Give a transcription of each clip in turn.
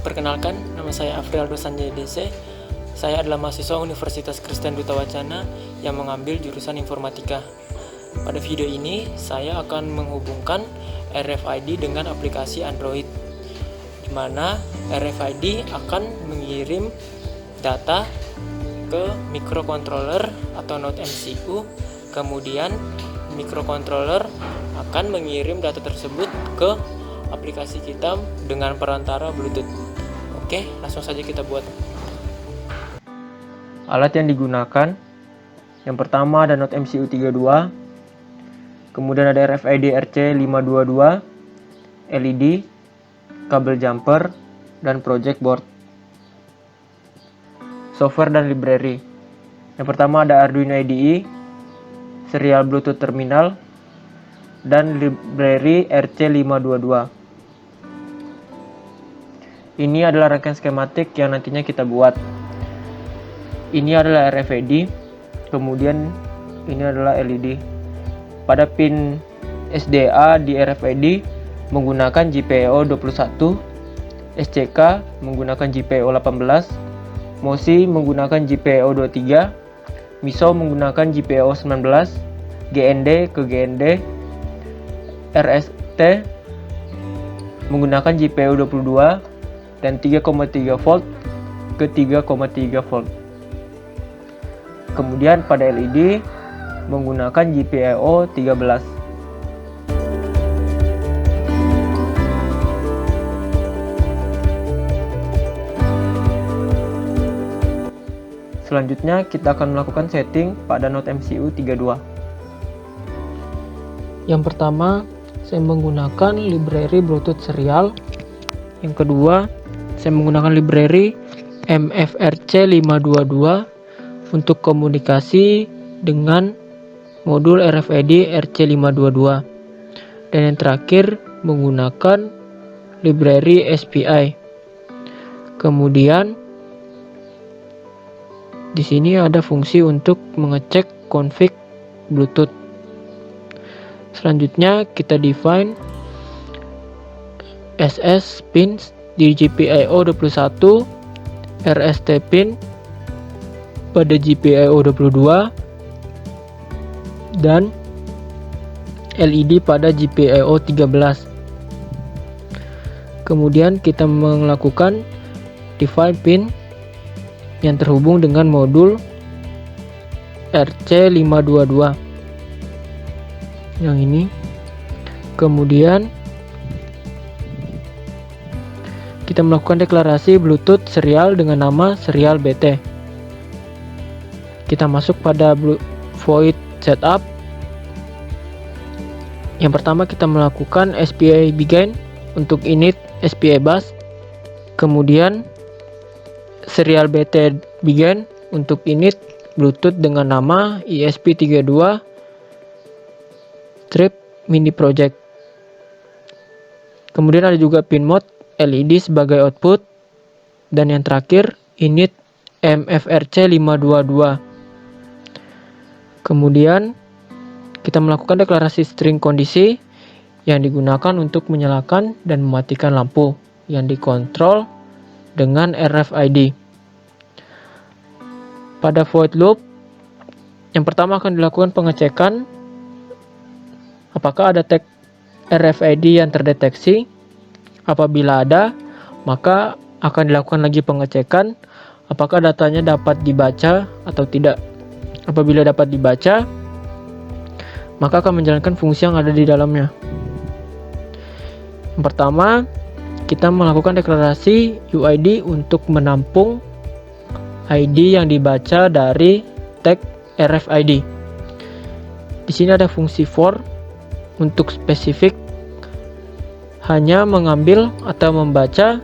Perkenalkan, nama saya Afrialdo Sanjay DC. Saya adalah mahasiswa Universitas Kristen Duta Wacana yang mengambil jurusan informatika. Pada video ini, saya akan menghubungkan RFID dengan aplikasi Android, di mana RFID akan mengirim data ke microcontroller atau node MCU, kemudian microcontroller akan mengirim data tersebut ke aplikasi kita dengan perantara Bluetooth. Oke, langsung saja kita buat. Alat yang digunakan, yang pertama ada node MCU 32, kemudian ada RFID RC522, LED, kabel jumper, dan project board. Software dan library. Yang pertama ada Arduino IDE, serial Bluetooth terminal, dan library RC522. Ini adalah rangkaian skematik yang nantinya kita buat. Ini adalah RFID, kemudian ini adalah LED. Pada pin SDA di RFID menggunakan GPIO 21, SCK menggunakan GPIO 18, MOSI menggunakan GPIO 23, MISO menggunakan GPIO 19, GND ke GND, RST menggunakan GPIO 22, dan 3,3 volt ke 3,3 volt. Kemudian pada LED menggunakan GPIO 13. Selanjutnya kita akan melakukan setting pada node MCU 32. Yang pertama, saya menggunakan library Bluetooth serial. Yang kedua, saya menggunakan library MFRC522 untuk komunikasi dengan modul RFID RC522. Dan yang terakhir, menggunakan library SPI. Kemudian di sini ada fungsi untuk mengecek config Bluetooth. Selanjutnya kita define SS pins di GPIO 21, RST pin pada GPIO 22, dan LED pada GPIO 13. Kemudian kita melakukan define pin yang terhubung dengan modul RC522 yang ini. Kemudian kita melakukan deklarasi Bluetooth serial dengan nama serial BT. Kita masuk pada void setup. Yang pertama kita melakukan SPI begin untuk init SPI bus. Kemudian serial BT begin untuk init Bluetooth dengan nama ESP32 strip mini project. Kemudian ada juga pin mode LED sebagai output, dan yang terakhir init MFRC522. Kemudian kita melakukan deklarasi string kondisi yang digunakan untuk menyalakan dan mematikan lampu yang dikontrol dengan RFID. Pada void loop, yang pertama akan dilakukan pengecekan apakah ada tag RFID yang terdeteksi. Apabila ada, maka akan dilakukan lagi pengecekan apakah datanya dapat dibaca atau tidak. Apabila dapat dibaca, maka akan menjalankan fungsi yang ada di dalamnya. Yang pertama, kita melakukan deklarasi UID untuk menampung ID yang dibaca dari tag RFID. Di sini ada fungsi for untuk spesifik hanya mengambil atau membaca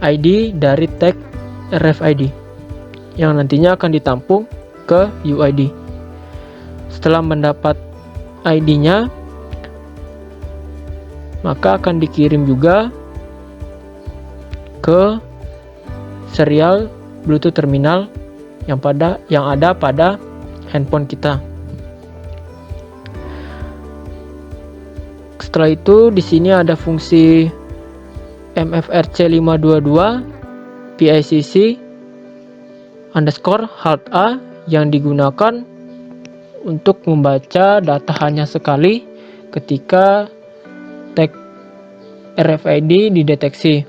ID dari tag RFID yang nantinya akan ditampung ke UID. Setelah mendapat ID-nya, maka akan dikirim juga ke serial Bluetooth terminal yang ada pada handphone kita. Setelah itu di sini ada fungsi MFRC522 PICC_HALT-A yang digunakan untuk membaca data hanya sekali ketika tag RFID dideteksi.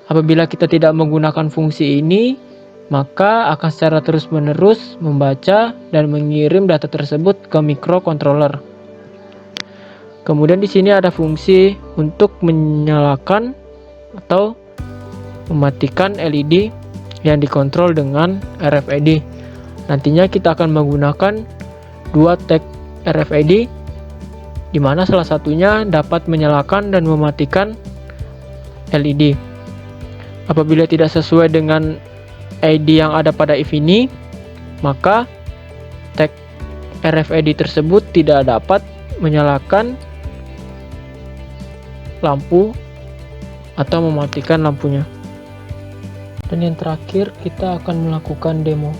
Apabila kita tidak menggunakan fungsi ini, maka akan secara terus-menerus membaca dan mengirim data tersebut ke microcontroller. Kemudian di sini ada fungsi untuk menyalakan atau mematikan LED yang dikontrol dengan RFID. Nantinya kita akan menggunakan dua tag RFID, di mana salah satunya dapat menyalakan dan mematikan LED. Apabila tidak sesuai dengan ID yang ada pada if ini, maka tag RFID tersebut tidak dapat menyalakan lampu atau mematikan lampunya. Dan yang terakhir, kita akan melakukan demo.